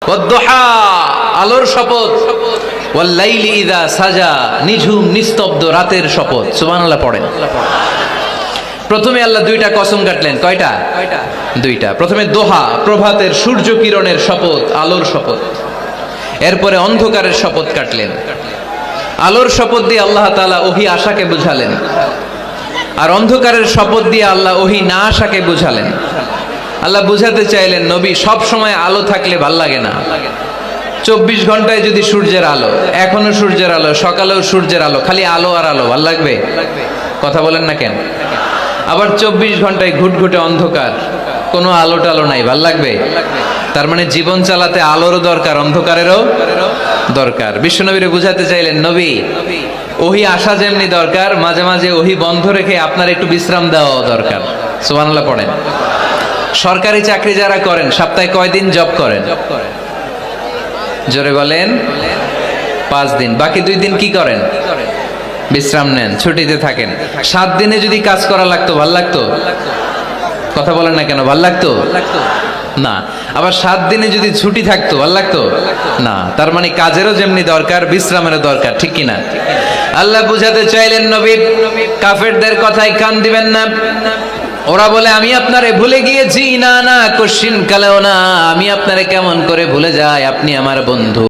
ওয়াদ-দুহা, আলোর শপথ, ওয়াল-লাইলি ইযা সাজা, নিঝুম নিস্তব্ধ রাতের শপথ। সুবহানাল্লাহ পড়েন। প্রথমে আল্লাহ দুইটা কসম কাটলেন। কয়টা? দুইটা। প্রথমে দোহা, প্রভাতের সূর্য কিরণের শপথ, আলোর শপথ। এরপরে অন্ধকারের শপথ কাটলেন। আলোর শপথ দিয়ে আল্লাহ তাআলা ওহী আশাকে বুঝালেন, আর অন্ধকারের শপথ দিয়ে আল্লাহ ওহী না আশাকে বুঝালেন। আল্লাহ বুঝাতে চাইলেন, নবী সব সময় আলো থাকলে ভাল লাগে না। 24 ঘন্টায় যদি সূর্যের আলো, এখনো সূর্যের আলো, সকালেও সূর্যের আলো, খালি আলো আর আলো, ভাল লাগবে? কথা বলেন না কেন? আবার 24 ঘন্টায় ঘুটঘুটে অন্ধকার, কোনো আলো টালো নাই, ভাল লাগবে? তার মানে জীবন চালাতে আলোরও দরকার, অন্ধকারেরও দরকার। বিশ্বনবীরে বুঝাতে চাইলেন, নবী ওহী আসা যেমনি দরকার, মাঝে মাঝে ওহী বন্ধ রেখে আপনার একটু বিশ্রাম দেওয়া দরকার। সুবহানাল্লাহ পড়েন। সরকারি চাকরি যারা করেন, সপ্তাহে কয়দিন জব করেন? জোরে বলেন। 5 দিন। বাকি 2 দিন কি করেন? বিশ্রাম নেন, ছুটিতে থাকেন। 7 দিনে যদি কাজ করা লাগতো, ভাল লাগতো? কথা বলেন না কেন? ভাল লাগতো না। আবার 7 দিনে যদি ছুটি থাকতো, ভাল লাগতো না। তার মানে কাজেরও যেমনি দরকার, বিশ্রামেরও দরকার, ঠিক কিনা? আল্লাহ বুঝাতে চাইলেন, নবী কাফেরদের কথায় কান দিবেন না। ওরা বলে আমি আপনারে ভুলে গিয়েছি। না না, কশিন কালেও না। আমি আপনারে কেমন করে ভুলে যাই? আপনি আমার বন্ধু।